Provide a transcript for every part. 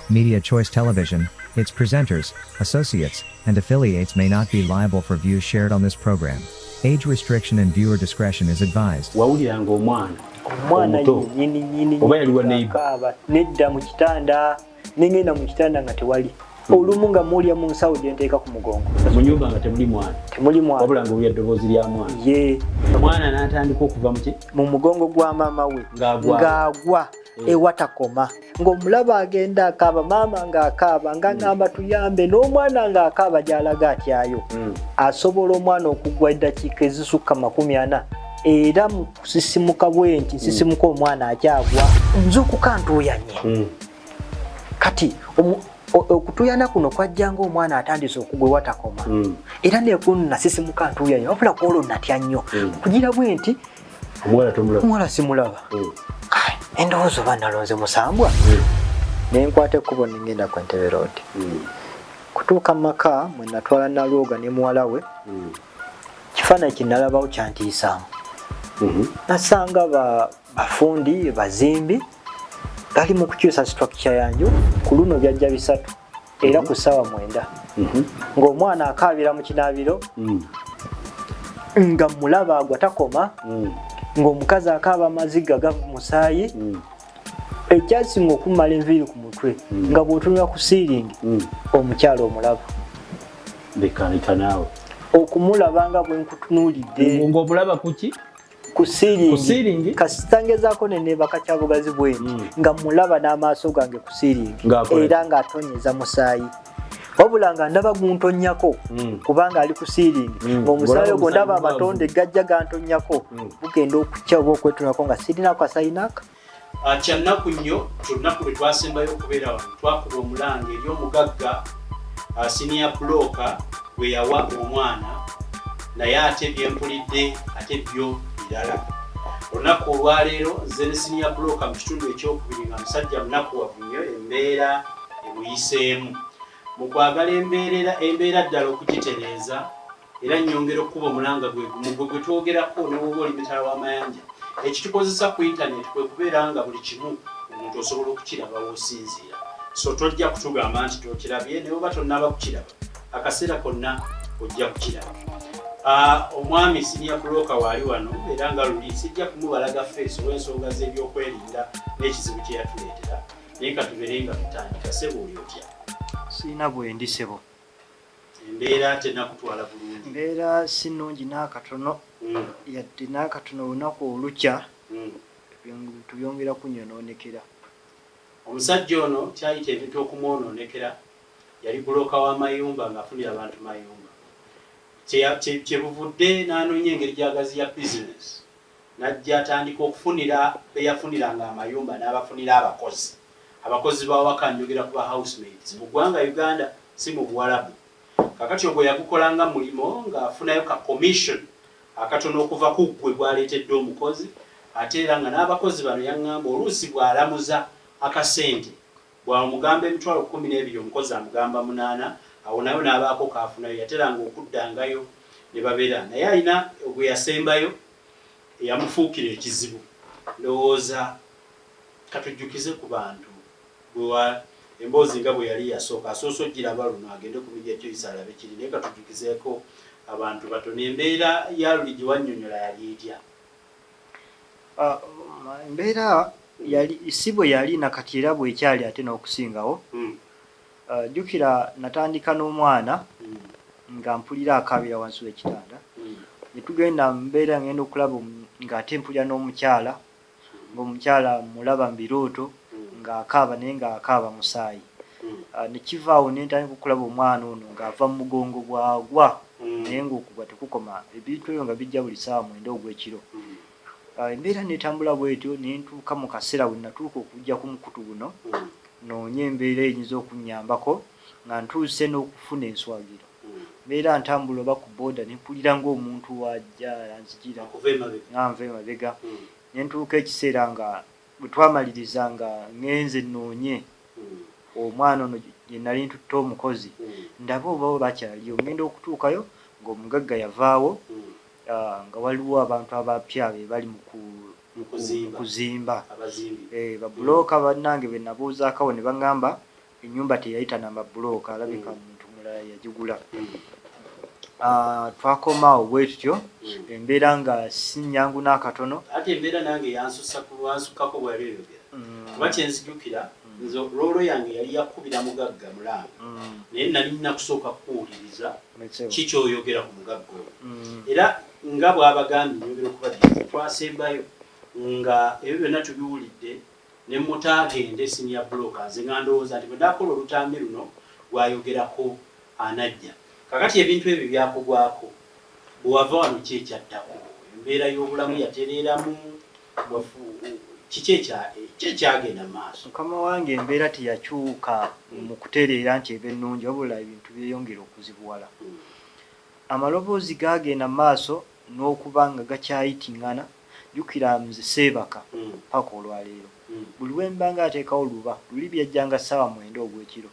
Media Choice Television, its presenters, associates, and affiliates may not be liable for views shared on this program. Age restriction and viewer discretion is advised. Wawuliranga omwana nyini oba yaliwo neighbor akaaba nedda mu kitanda nengenda mu kitanda nga tewali olumu nga mulya mu nsawo gye nteeka ku mugongo mu nyumba nga temuli mwana wabula nga olya eddoboozi lya mwana ye omwana n'atandika okuva mu mugongo gwa maama we ng'agwa ewatakoma ng'omulaba agenda akaaba maama ng'akaaba nga ngamba tuyambe n'omwana ng'akaaba gy'alaga atyayo asobola omwana okugwa eddakiika ezisukka 40 era mu kusisimuka bwenti nsisimuka omwana akyagwa nzukuka ntuuyanye kati okutuyana kuno kwajjanga omwana atandise okugwa ewatakoma era nekunu nasisimuka ntuuyanye wabula kwolwo natya nnyo kugira bwenti omuwala simulaba endowooza oba nalonze musambwa nenkwata ekkubo nengenda ku Entebbe Road kutuuka mu maka mwe natwala nalwoga ne muwala we kifaananyi kye nalabawo kyantiisaamu nasanga bafundi bazimbi bali mu kukyusa structure yanju ku luno byajja 3 era ku ssaawa 9 ng'omwana akaabira mu kinaabiro nga mulaba agwa takoma ng'omukazi akaaba amaziga gava musaayi ekyasinga okumala enviiri ku mutwe nga bw'otunula ku siiringi omukyala omulaba bekanika naawe okumulaba nga bwe nkutunuulidde ng'omulaba kuki ku siiringi kasitangezaako neneebaka kyabugazi bwenti nga mulaba n'amaaso gange ku siiringi era ng'atonyeza musaayi wabula nga ndaba guntonnyako kubanga ali ku siiringi ng'omusaayi ogwo ndaba amatonde gajja gantonnyako bugenda okukya oba okwetunako nga sirina kasayinaka kyannaku nnyo tulunaku lwe twasembayo okubeera wano twakuba omulanga eri omugagga senior Bulooka bwe yawa omwana naye ate byempulidde ate byo birala olunaku olwaleero nze ne senior Bulooka mu kitundu ekyokubiri nga musajja munakuwavu nnyo embeera emuyiseemu mu kwagala embeera ddala okugitereeza era nnyongera okuba omulanga gwe twogerako n'oba oli mitala w'amayanja ekitukozesa ku intaneti kwe kubeera nga buli kimu omuntu osobola okukiraba w'osinziira so tojja kutugamba nti tokirabye naye oba tonnaba kukiraba akaseera konna ojja kukiraba omwami senior Bulooka waali wano era nga luli sijja kumubalaga feesi olw'ensonga z'ebyokwerinda n'ekizibu kye yatuleetera naye katubeere nga tutandika sebo oli otya sirina bwendi sebo embeera tenakutwala bulungi mbeera si nnungi n'akatono yadde n'akatono olunaku olukya tubyongera kunyonoonekera omusajja ono kyayita ebintu okumwonoonekera yali Bulooka w'amayumba ng'afunira abantu mayumba kyebuvudde n'anoonya engeri gy'agaziya bizinesi najja atandika okufunira beyafuniranga amayumba n'abafunira abakozi bawaka njogera ku ba housemaids mu ggwanga Uganda si mu Buwarabu kakati ogwo yagukolanga mulimo ng'afunayo ka commission akatono okuva ku ggwe gwaleetedde omukozi ate era nga n'abakozi bano yaŋŋamba oluusi bw'alamuza akasente bw'amugamba emitwalo 12 omukozi amugamba 8 awo nayo n'abaako kaafunayo yateranga okuddangayo ne babeera naye alina ogwe yasembayo eyamufuukira ekizibu ndowooza katujjukize ku bantu emboozi nga bwe yali yasooka asoose ogiraba luno agende ku Media Choice alabe kiri naye katujjukizeeko abantu batono embeera ya luli gye wannyonnyola yali etya embeera yali isibwe yali nakati era bwekyali ate n'okusingawo jjukira natandika n'omwana nga mpulira akaabira wansi w'ekitanda ne tugenda mbeera ngenda okulaba ng'ate mpulira n'omukyala ng'omukyala mulaba mu birooto ng'akaaba naye ng'akaaba musaayi ne kivaawo ne ntandika okulaba omwana ono ng'ava mu mugongo bwagwa naye ng'okugwa tekukoma ebintu ebyo nga bijja buli ssaawa 9 ogw'ekiro embeera netambula bwetyo ne ntuuka mu kaseera bwe natuuka okujja ku mukutu guno noonye embeera eyinza okunnyambako nga ntuuse n'okufuna enswagiro mbeera ntambula oba ku booda ne mpulira ng'omuntu wajja yanzijira nva emabega ne ntuuka ekiseera nga bwe twamaliriza nga ngenze noonye omwana ono gye nali ntutte omukozi ndaba obawo bakyaliyo ngenda okutuukayo ng'omugagga yavaawo nga waliwo abantu abapya be bali mu kuzimba Bulooka bannange be nabuuzaako ne baŋŋamba ennyumba teyayita namba Bulooka alabika muntu mulala yagigula. Twakomaawo bwe tutyo embeera nga si nnyangu n'akatono. Ate embeera nange yansukako bw'aleyogera kuba kyenzijukira nze loolo yange yali yakubira mugagga Mulanga naye nali nakusooka kuwuliriza kikyoyogera ku mugagga oyo era nga bw'abagambye nyogera okubadde twasembayo nga ebyo byonna tubiwulidde ne mutaagende senior Bulooka nze nga ndowooza nti bwe ndaakola olutambi luno lwayogerako anajja. Kakati ebintu ebyo byakugwako bwewava wano ki ekyaddako embeera y'obulamu yatereeramu kiki ekyagenda mu maaso? Mukama wange embeera teyakyuka mu kutereera nti eba ennungi wabula ebintu byeyongera okuzibuwala. Amaloboozi gaagenda mu maaso n'okuba nga gakyayitiŋŋana. Jjukira nze Seebaka paka olwaleero buli lwe mba nga ateekawo luba luli byajjanga ssaawa 9 ogw'ekiro.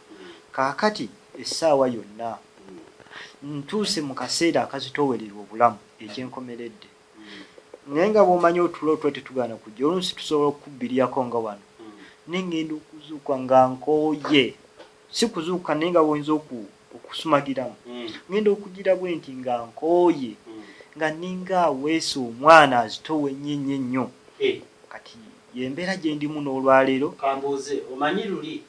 Kaakati essaawa yonna ntuuse mu kaseera akazitoowererwa obulamu ekyenkomeredde. Naye nga bw'omanyi otulo otwo tetugaana kujja oluusi tusobola okubbiriyako nga wano nengenda okuzuuka nga nkooye si kuzuuka naye nga bwoyinza okusumagiramu ngenda okugira bwe nti nga nkooye nga ninga aweesa omwana azitowe nnyo. Kati yembeera gye ndimu n'olwaleero. Kambuuze omanyi luli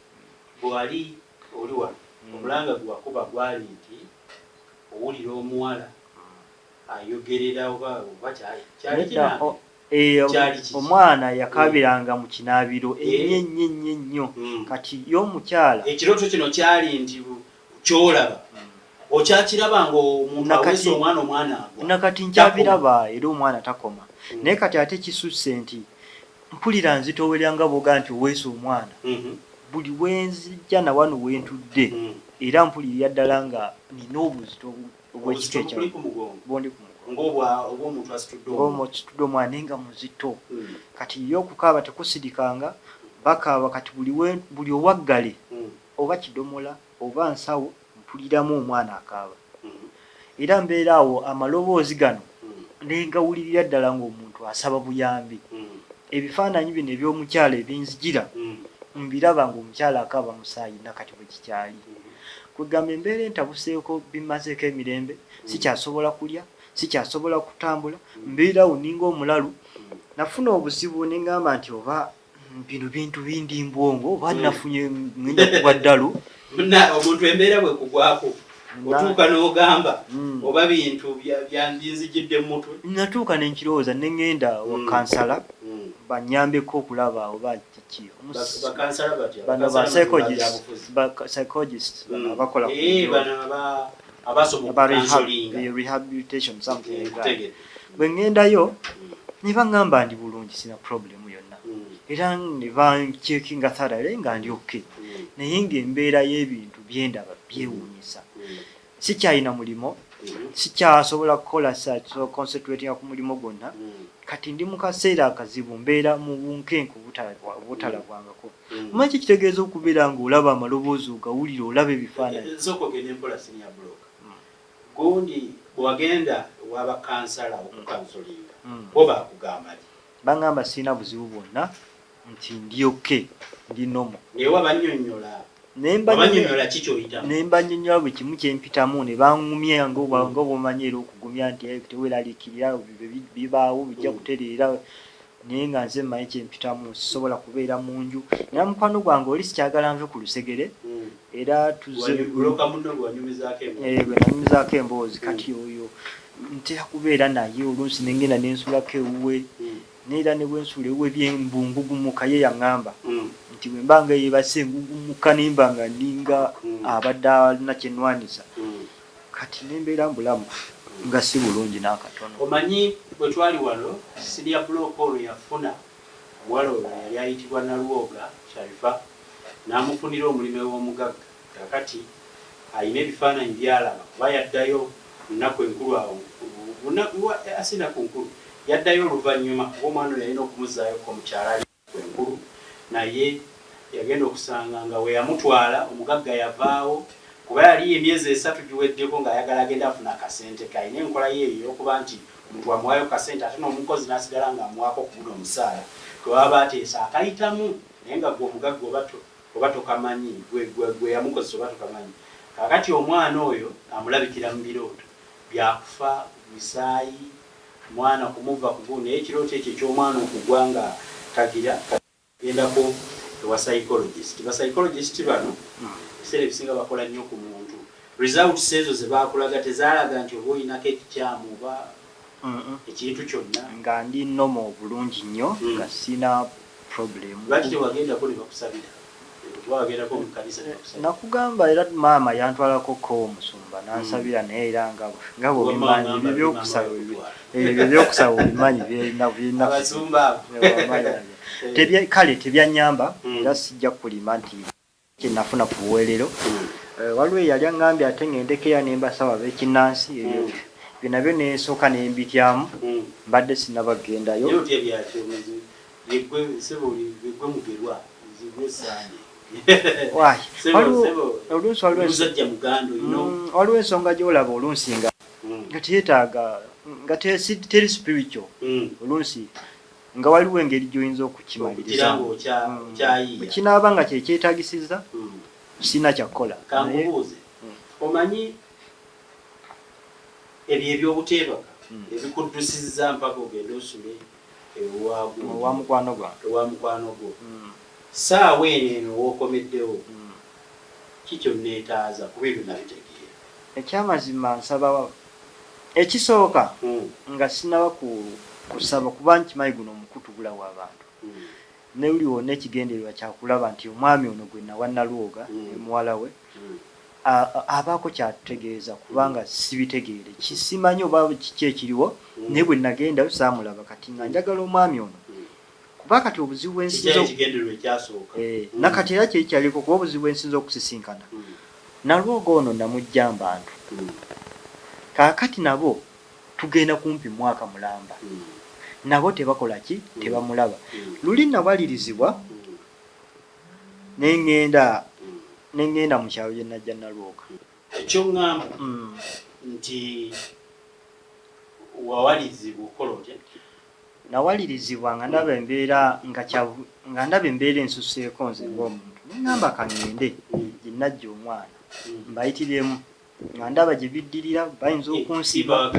bwali oli wano omulanga gwakuba gwali nti owulira omuwala ayogerera oba kyali omwana yakabiranga mu kinaabiro ennyo. Kati y'omukyala ekirooto kino kyali nti kyolaba okyakiraba ng'omuntu aweesa omwana agwa nakati nkyabiraba era omwana takoma. Naye kati ate kisusse nti mpulira nzitooweranga boga nti oweesa omwana buli wenzijja na wano wentudde era mpulirira ddala nga nina obuzito obw'ekika ekyo bondi ku ng'obw'omuntu asitudde omwana naye nga muzito. Kati ye okukaaba tekusirikanga bakaaba kati buli owaggale oba kidomola oba nsawo mpuliramu omwana akaaba. Era mbeera awo amaloboozi gano nengawulirira ddala ng'omuntu asaba buyambi. Ebifaananyi bino eby'omukyala ebinzijira mbiraba ng'omukyala akaaba musaayi nakati bwe kikyali. Kwegamba embeera entabuseeko bimazeeko emirembe sikyasobola kulya sikyasobola kutambula mbeerawo ninga omulalu. Nafuna obuzibu ne ngamba nti oba bino bintu bindi mbwongo oba nafunye ngenda kuba ddalu omuntu embeera bwe kugwako otuuka n'ogamba oba bintu byandinzijidde mu mutwe. Natuuka ne nkirowooza ne ngenda wakansala banyambeko okulaba oba kiki bano ba psychologists abakola rehabilitation something like that. Bwe ngendayo ne baŋŋamba ndi bulungi sina problemu yonna era ne bancekinga thoroughly nga ndi okay. Naye ng'embeera y'ebintu byendaba byewuunyisa sikyalina mulimo sikyasobola kukola concentratinga ku mulimo gwonna. Kati ndi mu kaseera akazibu mbeera mu bunkenke obutalabwangako. Omanyi kitegeeza okubeera ng'olaba amaloboozi ogawulira olaba ebifaananyi. Nsooka ogenda empola senior Bulooka gundi bwagenda wabakansala okukansolinga bo baakugamba ki? Baŋŋamba sirina buzibu bwonna nti ndi okay ndi nomo. Naye wabannyonnyola nembanyonnyola buli kimu kyempitamu ne baŋŋumya nga bw'omanyi era okugumya nti teweeraliikirira bibaawo bijja kutereera naye nga nze mmanyi kyempitamu sisobola kubeera mu nju. Naye mukwano gwange oli sikyagala nve ku lusegere era nanyumizaako emboozi. Kati oyo ntera kubeera naye oluusi nengenda nensulako ewuwe neera ne bwensuula ewuwe byembungugumuka ye yaŋŋamba nti bwe mbanga yeebase engugumuka nemba nga ninga abadde alina kyenwanisa. Kati nembeera mbulamu nga si bulungi n'akatono. Omanyi bwe twali wano senior Bulooka olwo yafuna omuwala oyo yali ayitibwa Nalwoga Sharifa n'amufunira omulimu w'omugagga. Kakati ayina ebifaananyi byalaba kuba yaddayo lunaku enkulu awo asina ku nkulu yaddayo oluvannyuma kuba omwana oyo yalina okumuzzaayo omukyala ali ku enkulu naye yagenda okusanga nga we yamutwala omugagga yavaawo kuba yali emyezi 3 giweddeko ng'ayagala agenda afuna akasente kayina enkola ye ey'okuba nti omuntu wamuwaayo kasente ate n'omukozi n'asigala ng'amuwaako ku guno omusaala twaba ateesa akayitamu naye nga gwe omugagga oba oba tokamanyi gwe yamukozesa oba tokamanyi. Kakati omwana oyo amulabikira mu birooto byakufa bisaayi mwana kumuva kugu naye ekirooto ekyo eky'omwana okugwa nga tagira gendako ewa psychologist. Psychologist bano ebiseera ebisinga bakola nnyo ku muntu. Results ezo ze bakulaga tezaalaga nti oba olinako ekikyamu oba ekintu kyonna nga ndi nnomo obulungi nnyo nga sina problem. Lwaki tewagendako ne bakusabira? Wagendako mu kanisa ne bakusabira? Nakugamba era maama yantwalako Kkwo omusumba nansabira naye era nga bwobimanyi ebyo byokusaba obimanyi birina abasumba kale tebyanyamba era sijja kulima nti kyenafuna ku buweerero. Waliwo eyali aŋŋambye ate ŋŋendekeya ne mbasaba ab'ekinnansi ebyo nabyo nesooka nembityamu mbadde sinnabagendayo. Waliwo ensonga gy'olaba oluusi nga teyeetaaga nga teri spiritual oluusi nga waliwo engeri gy'oyinza okukimaliriza kinaaba nga kyekyetagisiza sina kyakukola. Kankubuuze omanyi ebyo ebyobuteebaka ebikuddusizza mpaka ogenda osule owa mukwano gwo saawa eno wookomeddewo kikyonneetaaza kuba ebyo nabitegeera. Ekyamazima nsaba ekisooka nga sinaba kusaba kuba nkimanyi guno omukutugula w'abantu newuli wonna ekigendererwa kyakulaba nti omwami ono gwe nawa Nalwoga muwala we abaako kyatutegeeza kubanga sibitegeere kisimanyi oba kiki ekiriwo naye bwe nagendayo saamulaba kati nga njagala omwami ono kuba kati obuzibu bwensinza nakati era kyekyaliko kuba obuzibu bwensinza okusisinkana Nalwoga ono namujja mbantu kaakati nabo tugenda kumpi mwaka mulamba nabo tebakola ki tebamulaba. Luli nawalirizibwa neŋŋenda mu kyalo gye najja Nalwoga. Ekyo ŋŋamba nti wawalirizibwa okola otya? Nawalirizibwa nga ndaba embeera ensuseeko nze ng'omuntu neŋŋamba kaŋŋende gye najja omwana mbayitiremu nga ndaba gye biddirira bayinza okunsiba.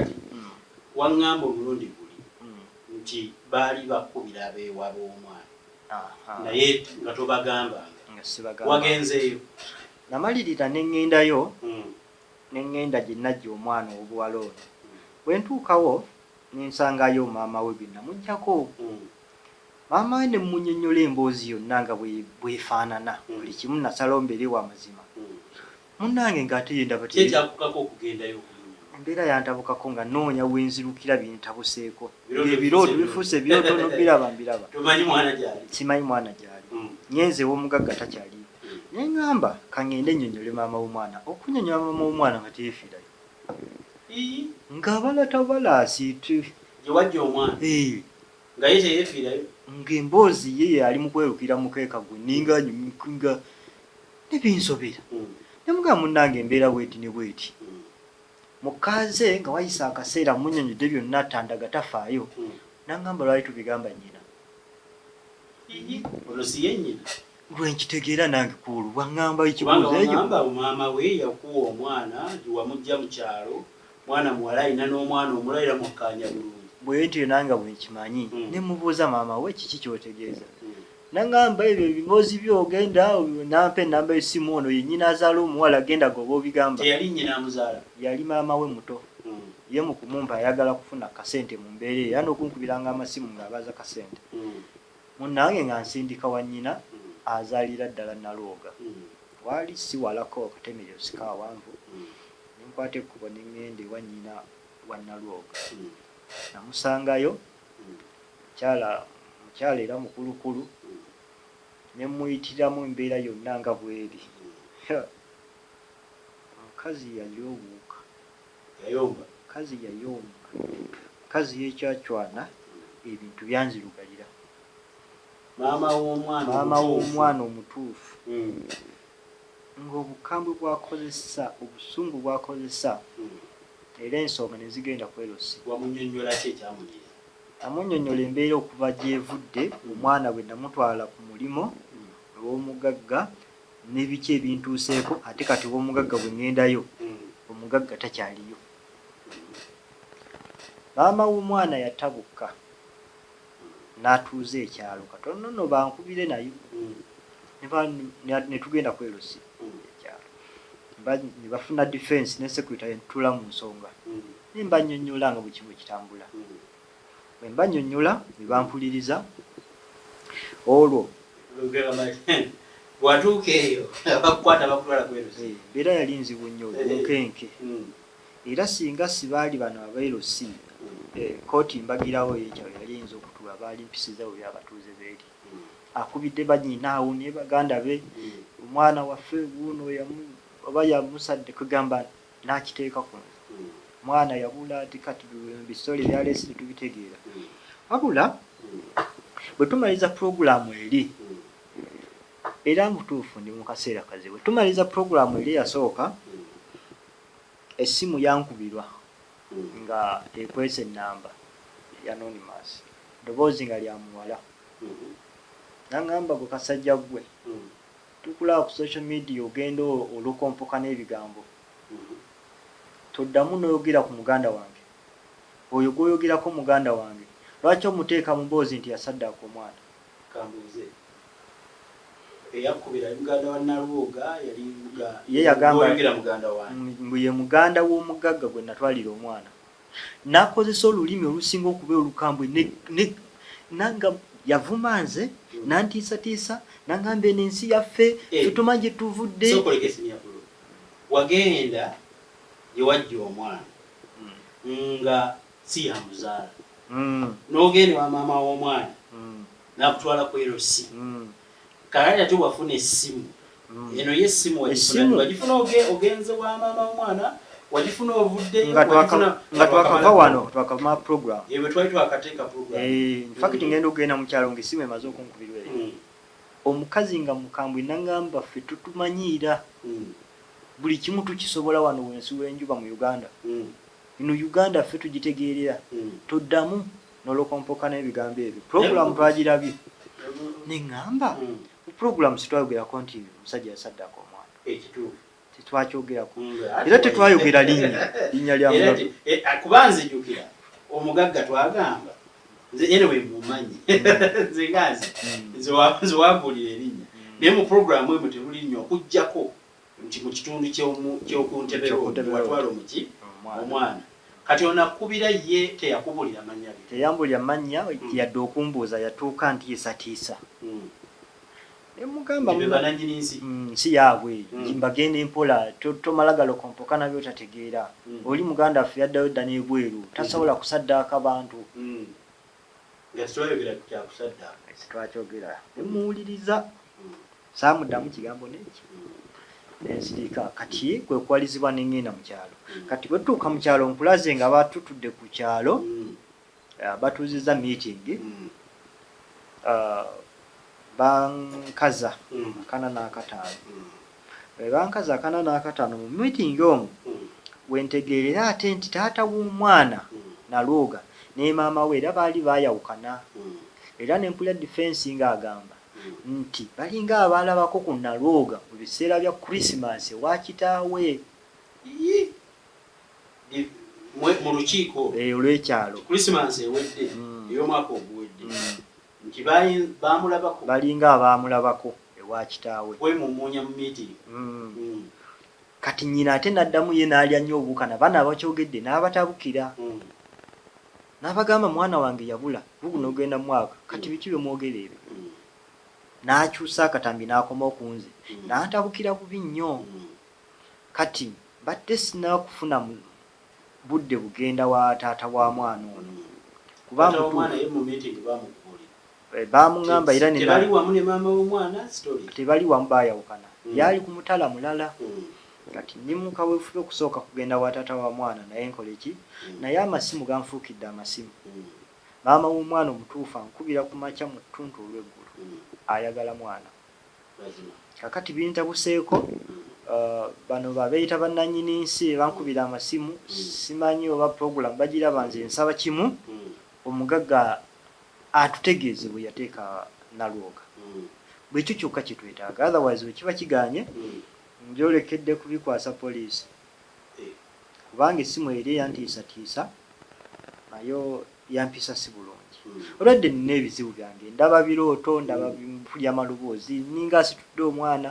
Waŋŋamba omulundi guli nti baali bakubira abeewaba omwana naye nga tobagambanga wagenzeeyo. Namalirira neŋŋendayo neŋŋenda gye najja omwana obuwala ono bwe ntuukawo nensangayo maama we gwe namuggyako. Maama we ne mmunnyonnyola emboozi yonna nga bwefaanana buli kimu nasalawo mbeere wa mazima munnange ng'ate yendaba kyekyakukako okugendayo embeera yantabukako nga noonya wenzirukira bintabuseeko ebirooto bifuuse ebirooto nobiraba mbiraba simanyi mwana gyali nyenze w'omugagga takyaliyo neŋŋamba kaŋŋende nnyonnyole maama w'omwana okunnyonnyola maama w'omwana nga teyefiirayo ng'abalatabalaasi gyewajja omwana nga ye teyefiirayo ng'emboozi ye yali mu kwerukira mukeeka gwe ninga nyumikinga nebinsobera nemugamba munnange embeera bweti ne bweti mukaze nga wayisa akaseera munnyonnyodde byonna tandaga tafaayo naŋŋamba lwali tubigamba nnyina ono si ye nnyina lwenkitegeera nange kuulu bwaŋŋamba ekibuuzo ekyo maama we yakuwa omwana wamujja mu kyalo mwana muwala alina n'omwana omulaira mukkaanya bulungi bwe ntyo nange bwenkimanyi ne mubuuza maama we kiki kyotegeeza naŋŋamba ebyo ebiboozi byogenda nampa ennamba y'essimu ono yennyina azaala omuwala genda goba obigamba. Teyali nnyina amuzaala? Yali maama we muto ye mu kumumpa ayagala kufuna kasente mu mbeera eyo era n'okunkubiranga amasimu ng'abaza kasente munnange nga nsindika wa nnyina azaalira ddala Nalwoga waali si walako akatemerero sikawanvu nenkwata ekkubo neŋŋenda ewa nnyina wa Nalwoga namusangayo mukyala era mukulukulu ne muyitiramu embeera yonna nga bweri omukazi yalyobuuka mukazi yekyacwana ebintu byanzirugalira maama w'omwana omutuufu ng'obukambwe bwakozesa obusungu bwakozesa era ensonga ne zigenda kwerosi. Wamunnyonnyola ki ekyamuyiza? Amunnyonnyola embeera okuva gy'evudde omwana bwe namutwala ku mulimo ew'omugagga n'ebiki ebintuuseeko ate kati omugagga bwe ŋŋendayo omugagga takyaliyo. Maama w'omwana yatabukka n'atuuza ekyalo katono nno bankubire nayo ne tugenda kwerosi ekyalo ne bafuna defense ne security entula mu nsonga ne mbannyonnyola nga bwe kimu kitambula. Bwe mbannyonnyola ne bampuliriza olwo watuuka eyo abakukwata bakutwala kwerosi. Era yali nzibu nnyo bunkenke era singa sibaali bano abeerosi kooti mbagirawo ekyalo yali eyinza okutuula baali mpisiza bwe byabatuuze beeri akubidde bannyinaawo ne baganda be omwana waffe wuuno oba yamusadde kugamba n'akiteeka ku mwana yabula ati kati bisole byaleesi tetubitegeera. Wabula bwe tumaliza puroguramu eri era mutuufu ndi mu kaseera kazibu tumaliza puroguramu eri yasooka essimu yankubirwa nga ekwese ennamba ya anonymous ddoboozi nga lya muwala naŋŋamba gwe kasajja ggwe tukulaba ku social media ogenda olukompoka n'ebigambo toddamu n'oyogera ku muganda wange oyo gw'oyogerako muganda wange lwaki omuteeka mu mboozi nti yasaddaaka omwana kambuuze eyakubira muganda wa Nalwoga yali ye yagamba muganda wange mbu ye muganda w'omugagga gwe natwalira omwana n'akozesa olulimi olusinga okuba olukambwe nanga yavuma nze nantiisatiisa nangamba eno ensi yaffe tutuma gye tuvudde. Wagenda gye wajja omwana nga si yamuzaala n'ogenda wa maama w'omwana n'akutwala ku erosi kale ate wafuna essimu eno y'essimu wagifuna ogenze wa maama w'omwana wagifuna ovuddeyo nga twakava wano twakava program bwe twali twakateeka program in fact ngenda okugenda mu kyalo ng'essimu emaze okunkubirwa eri omukazi nga mukambwe nangamba ffe tutumanyiira buli kimu tukisobola wano wensi w'enjuba mu Uganda ino Uganda ffe tugitegeerera toddamu n'olokompoka n'ebigambo ebyo program twagirabye neŋŋamba program sitwayogerako nti omusajja yasaddaako omwana ekituufu tetwakyogerako era tetwayogera linnya lya mugagga kuba nzijukira omugagga twagamba nze ene we mumanyi nze ngazi nze wabuulira erinnya naye mu program emu teruli nnyo okuggyako nti mu kitundu ky'okuntebeero watwala omuki omwana kati onakubira ye teyakubulira mannya ge teyambulira mannya yadde okumbuuza yatuuka ntiisatiisa nemugamba nsi yaabwe mbagenda empola tomalagala okompoka nabyo tategeera oli muganda affe yaddayo dda n'ebweru tasobola kusaddaaka bantu twakyogera nemuwuliriza saamuddamu kigambo n'eki nensirika kati kwe kwalizibwa neŋŋenda mu kyalo kati bwe tutuuka mu kyalo nkulaze nga batutudde ku kyalo batuuzizza meeting bankaza 4 bankaza 4 mu meeting omwo wentegeerera ate nti taata w'omwana Nalwoga ne maama we era baali baayawukana era n'empulira defense ng'agamba nti balinga abaalabako ku Nalwoga mu biseera bya Christmas wa kitaawe mu lukiiko olw'ekyalo Christmas ewedde ey'omwaka oguwedde nti baamulabako balinga abaamulabako ewa kitaawe kwemumuunya mu meeting kati nnyina ate n'addamu ye n'alya nnyo obukana baana abakyogedde n'abatabukira n'abagamba mwana wange yabula buguno ogenda mu mwaka kati biki bye mwogera ebyo n'akyusa akatambi n'akoma okunze n'antabukira bubi nnyo kati badde sinakufuna budde bugenda wa taata wa mwana ono kuba bamuŋŋamba era tebali wamu baayawukana yali ku mutala mulala kati ndi mu kaweefube okusooka kugenda wa taata wa mwana naye nkole ki naye amasimu ganfuukidde amasimu maama w'omwana omutuufu ankubira ku makya mu ttuntu olw'eggulu ayagala mwana kakati bintabuseeko bano babeeyita bannannyini nsi bankubira amasimu simanyi oba program bagiraba nze nsaba kimu omugagga atutegeeze bwe yateeka Nalwoga bwekyo kyokka kyetwetaaga otherwise wekiba kiganye ngyolekedde kubikwasa poliisi kubanga essimu eri eyantiisatiisa nayo yampisa si bulungi olwadde nina ebizibu byange ndaba birooto ndaba mpulya maloboozi ninga asitudde omwana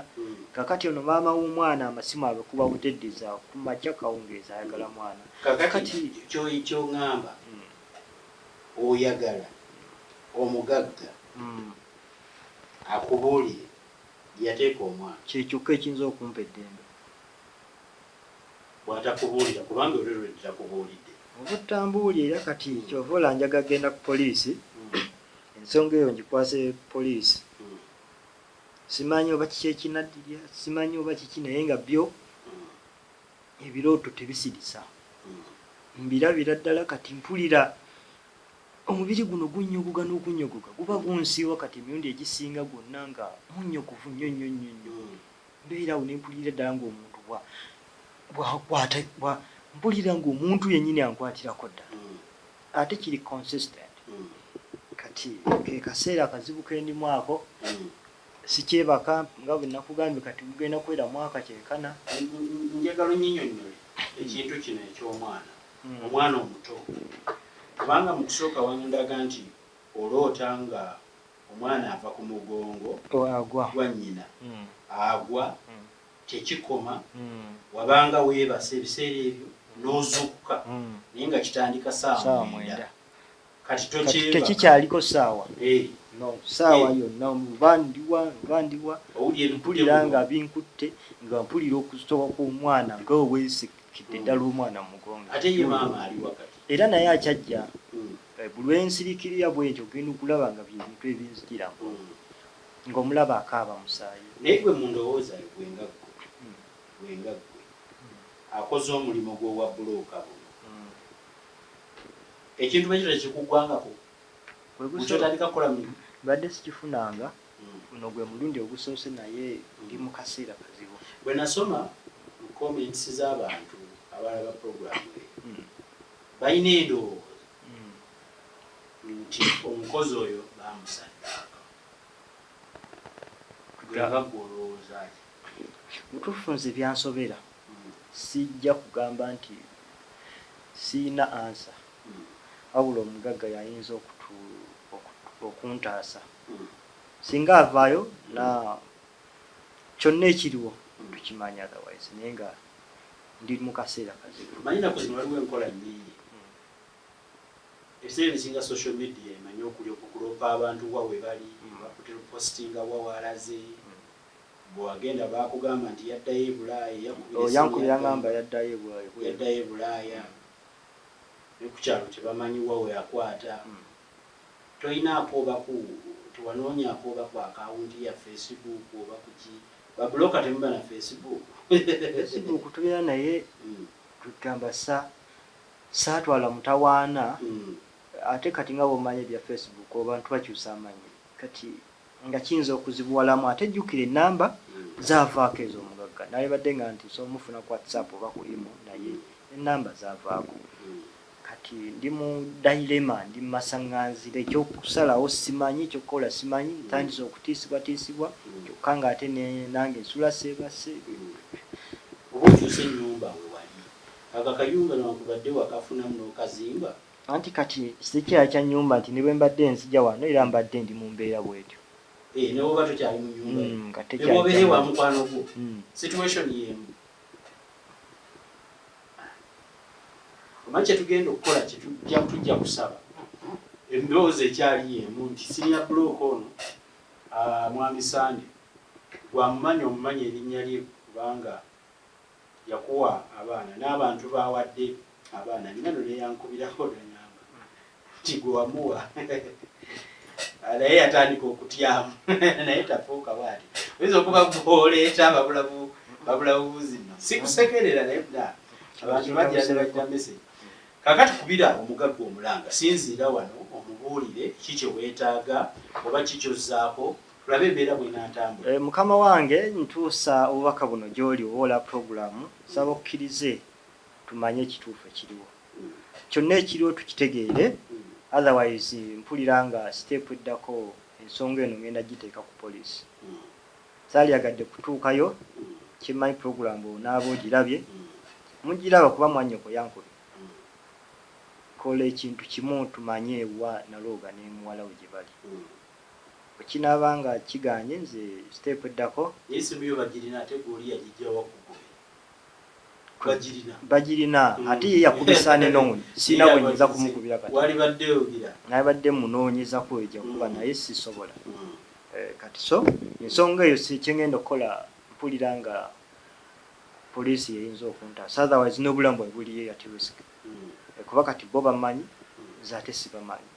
kakati ono maama w'omwana amasimu abekuba buteddiza ku makya kawungeeza ayagala mwana kakati kyoŋŋamba oyagala omugagga akubuulire yateeka omwana kyekyokka ekiyinza okumpa eddembe bw'atakubuulira kubanga olwero takubuulidde oba otambuulira kati kyova olanjaga genda ku poliisi ensonga eyo ngikwase poliisi simanyi oba kiki ekinaddirya simanyi oba kiki naye nga byo ebirooto tebisirisa mbirabira ddala kati mpulira omubiri guno gunnyogoga n'okunnyogoga guba gunsiiwa kati emirundi egisinga gwonna nga munnyogovu nnyo nnyo nnyo nnyo mbeerawo ne mpulira ddala ng'omuntu mpulira ng'omuntu yennyini ankwatirako ddala ate kiri consistent kati ke kaseera akazibu kendimu ako sikyebaka nga bwe nakugambye kati gugenda kwera mwaka kyekana njagala onnyinyonnyole ekintu kino eky'omwana omwana omuto kubanga mu kusooka wandaga nti oloota nga omwana ava ku mugongo gwa nnyina agwa tekikoma wabanga weebasa ebiseera ebyo n'ozuukuka naye nga kitandika ssaawa mwenda kati tekikyaliko ssaawa ssaawa yonna bandiwa mpulira nga binkutte nga mpulira okusoba kw'omwana nga weweesikidde ddala omwana mu mugongo ate ye maama ali wakati era naye akyajja buli lwensirikirira bwekyo genda okulaba nga byebintu ebinzijira ng'omulaba akaaba musaayi naye gwe mu ndowooza yo gwenga ggwe akoze omulimu gw'owa bulooka buno ekintu bwekyo tekikuggwangako kyotandika kukola mulimu badde sikifunanga guno gwe mulundi ogusoose naye ndi mu kaseera kazibu bwe nasoma mu comments z'abantu abalaba programu balina endowooza nti omukozi oyo bamusaddaaka gwenga gwolowoozaaki mutuufu nze byansobera sijja kugamba nti siina ansa wabula omugagga yayinza okuntaasa singa avaayo na kyonna ekiriwo tukimanya otherwise naye nga ndi mu kaseera kazibu manyi naku zino waliwo enkola nnyingi ebiseera ebisinga social media emanyi okulopa abantu wa we bali bakutepostinga wa walaze bwewagenda bakugamba nti yaddayo e Bulaaya yankubirangamba yaddayo e Bulaaya ne ku kyalo tebamanyi wa we akwata toyinaako obaku tewanoonyaako oba ku akawunti ya Facebook oba kuki babulooka temuba na Facebook tubeera naye tugamba saatwala mutawaana ate kati nga bwomanyi ebya Facebook abantu bakyusa amanyi kati nga kiyinza okuzibuwalamu ate jjukira ennamba zaavaako ez'omugagga naye badde nga nti somufuna ku WhatsApp oba ku imo naye ennamba zaavaako kati ndi mu dilema ndi mu masaŋŋanzira ekyokusalawo simanyi ekyokukola simanyi ntandise okutiisibwatiisibwa kyokka nga ate nange nsula seebase oba okyusa ennyumba we wali ako akayumba newakubadde wakafunamu n'okazimba anti kati sikyala kya nnyumba nti ne bwe mbadde nzija wano era mbadde ndi mu mbeera bwetyo newoba tokyali mu nyumba eboobere wa mukwano gwo situation yemu omanyi kyetugenda okukola tujja kusaba emboozi ekyali yemu nti siniya bulooka ono mwami Sande gwamumanyi omumanyi erinnya lye kubanga yakuwa abaana n'abantu bawadde abaana ningano neyankubirako nanyamba nti gwe wamuwa naye yatandika okutyamu naye tafuuka bwati oyinza okuba gwoleeta babulabubuzi no sikusekerera naye abantu bajja nebajja message kakati kubira omugagga omulanga sinziira wano omubuulire kiki weetaaga oba kikyozzaako tulabe embeera bwenatambula mukama wange ntuusa obubaka buno gy'oli owola puroguramu saba okkirize tumanye ekituufu ekiriwo kyonna ekiriwo tukitegeere otherwise mpulira nga step eddako ensonga eno ngenda giteeka ku poliisi saalyagadde kutuukayo kimanyi puroguramu onaaba ogirabye mugiraba kuba mwannyoko yankulu kola ekintu kimu tumanye ewa nalooga n'emuwala we gye bali bwekinaaba nga kiganye nze siteepu eddako bagirina ate ye yakubisa nenoonyi sina bwe nyinza kumukubira kati nabadde munoonyezako ejja kuba naye sisobola kati so ensonga eyo si kyengenda okukola mpulira nga poliisi yeyinza okuntaasa otherwise n'obulamu bwe buliyo at risk kuba kati bo bamanyi nze ate sibamanyi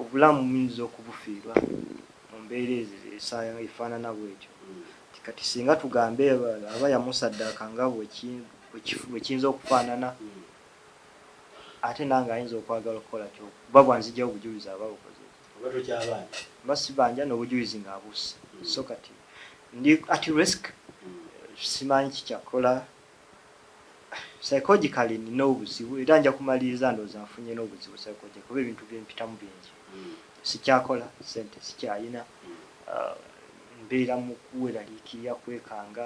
obulamu muyinza okubufiirwa mu mbeera ezo efaanana bwetyo kati singa tugambe aba yamusaddaaka nga bwekiyinza okufaanana ate nange ayinza okwagala okukola kyo kuba bwanzijjawo obujulizi aba bukoze basibanja n'obujulizi ng'abuse so kati ndi at risk simanyi kikyakola psychologically nina obuzibu era nja kumaliriza ndowooza nfunye n'obuzibu psychological kuba ebintu byempitamu bingi sikyakola sente sikyayina mbeera mu kuweraliikirira kwekanga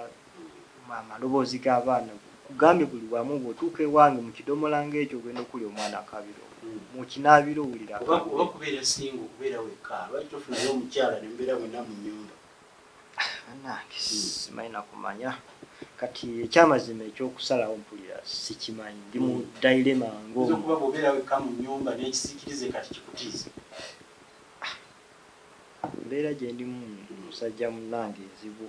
amaloboozi g'abaana kugambye buli wamu bw'otuuka ewange mu kidomola ng'ekyo ogenda okulya omwana akaabiro mu kinaabiro owulira oba kubeera singa okubeera wekka lwaki tofunayo omukyala nembeera mwena mu nnyumba nange simanyi nakumanya kati ekyamazima ekyokusalawo mpulira sikimanyi ndi mu dailema ng'okuba bw'obeera wekka mu nnyumba n'ekisikirize kati kikutiize embeera gye ndimu musajja munnange nzibu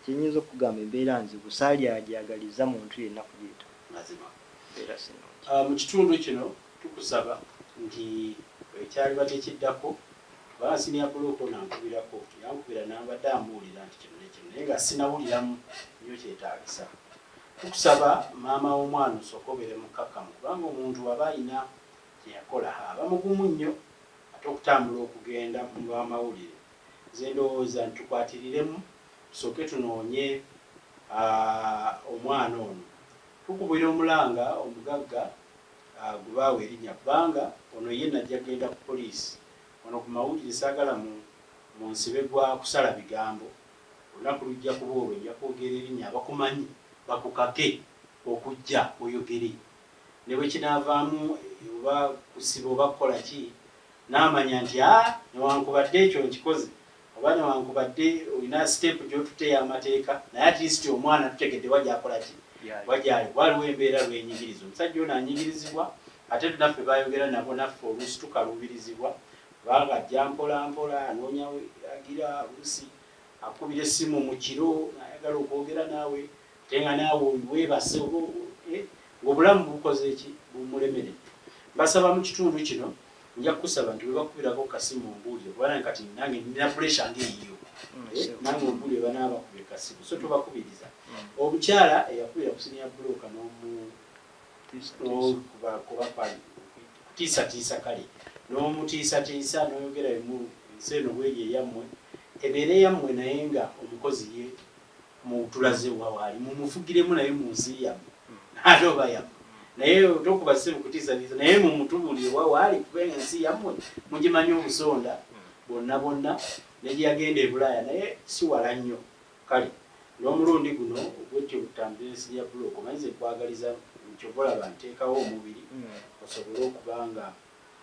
kyenyinza okugamba embeera nzibu saalyajagaliza muntu yenna kugiyita mazima embeera sinungi mu kitundu kino tukusaba nti ekyaliba tekiddako baasini ya Bulooka nankubirako yankubira nambadde amuwulira nti kino nekino naye nga sinawuliramu nnyo kyetaagisa tukusaba maama w'omwana osooka obeere mukkakkamu kubanga omuntu aba ayina kyeyakola aba mugumu nnyo ate okutambula okugenda mu lw'amawulire nze ndowooza ntukwatiriramu tusooke tunoonye omwana ono tukubira omulanga omugagga gubaawe erinnya kubanga ono ye najja genda ku poliisi ono ku mawulire saagala mu nsibe gwa kusala bigambo olunaku lujja kuba olwo nja kwogera erinnya abakumanyi bakukake okujja oyogere ne bwe kinaavaamu oba kusiba oba kukola ki n'amanya nti newankubadde ekyo nkikoze oba newankubadde olina siteepu gy'otuteyo amateeka naye at least omwana tutegedde wajjakola ki wajjali waliwo embeera lwenyigiriza omusajja ono anyigirizibwa ate tunaffe bayogera nabo naffe oluusi tukaluubirizibwa kubanga ajja mpolampola anoonya agira oluusi akubira essimu mu kiro nayagala okwogera naawe ate nga naawe weebase ng'obulamu bukoze eki bumulemeredde mbasaba mu kitundu kino nja kusaba nti bwe bakubirako kasimu ombuulire kubanga kati nange nina puresha ng'eyiyo nange ombuulire banaabakubye kasimu so tubakubiriza omukyala eyakubira ku siniya Bulooka kutiisatiisa kale n'omutiisatiisa n'oyogera ensi eno bweri eyammwe ebeere eyammwe naye nga omukozi ye mutulaze wawaali mumufugiremu naye mu nsi yammwe naate oba yammwe naye tokuba ssimu kutiisatiisa naye mumutubulire wawaali kubenga ensi yammwe mugimanyi obusonda bonna bonna negiyagenda e Bulaaya naye si wala nnyo kale n'omulundi guno obwetyo butambula ensi ya Bulooka omanyize kwagaliza nkyobolaba nteekawo omubiri osobole okuba nga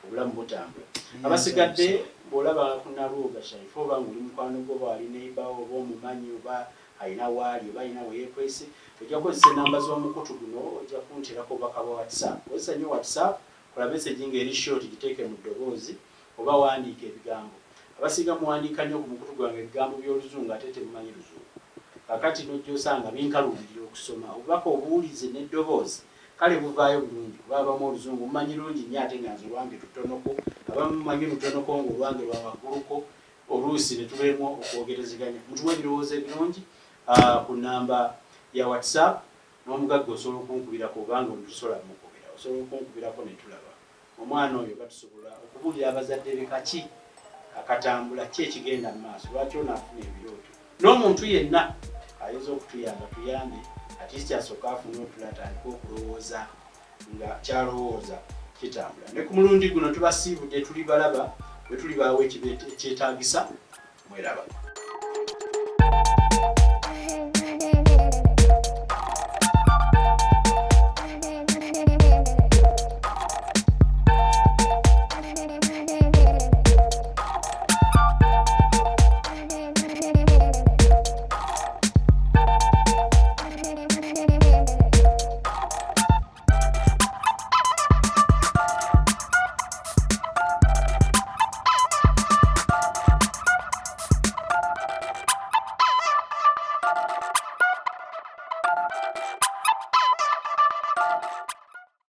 obulamu butambula abasigadde bw'olaba kunalwoga shaifu oba ng'oli mukwano gwo oba ali neibawo oba omumanyi oba alina waali oba alina weyeekwese ojja kukozesa enamba z'omukutu guno ojja kunteerako obubaka bwa WhatsApp kozesa nnyo WhatsApp kola meseji ng'eri short giteeke mu ddoboozi oba wandiika ebigambo abasiga muwandiika nnyo ku mukutu gwange ebigambo by'oluzungu ate temumanyi luzungu kakati n'ojja osanga binkaluubirira okusoma obubaka obuwulize n'eddoboozi kale buvaayo bulungi bwabamu oluzungu mumanyi lungi nnyo ate nga nze olwange lutonoko abamu mumanyi lutonoko ng'olwange lwa wagguluko oluusi ne tubeemu okwogerezeganya mutuwa ebirowoozo ebirungi ku namba ya WhatsApp n'omugagga osobola okunkubirako obanga olutusobola mukubira osobola okunkubirako ne tulaba omwana oyo batusobola okubuulira abazadde be kaki akatambula ki ekigenda mu maaso lwaki onaafuna ebirooto n'omuntu yenna ayinza okutuyamba tuyambe ati kyasooka afuna otulatandika okulowooza nga kyalowooza kitambula ne ku mulundi guno tubasiibudde tuli balaba bwe tulibaawo ekyetaagisa mweraba.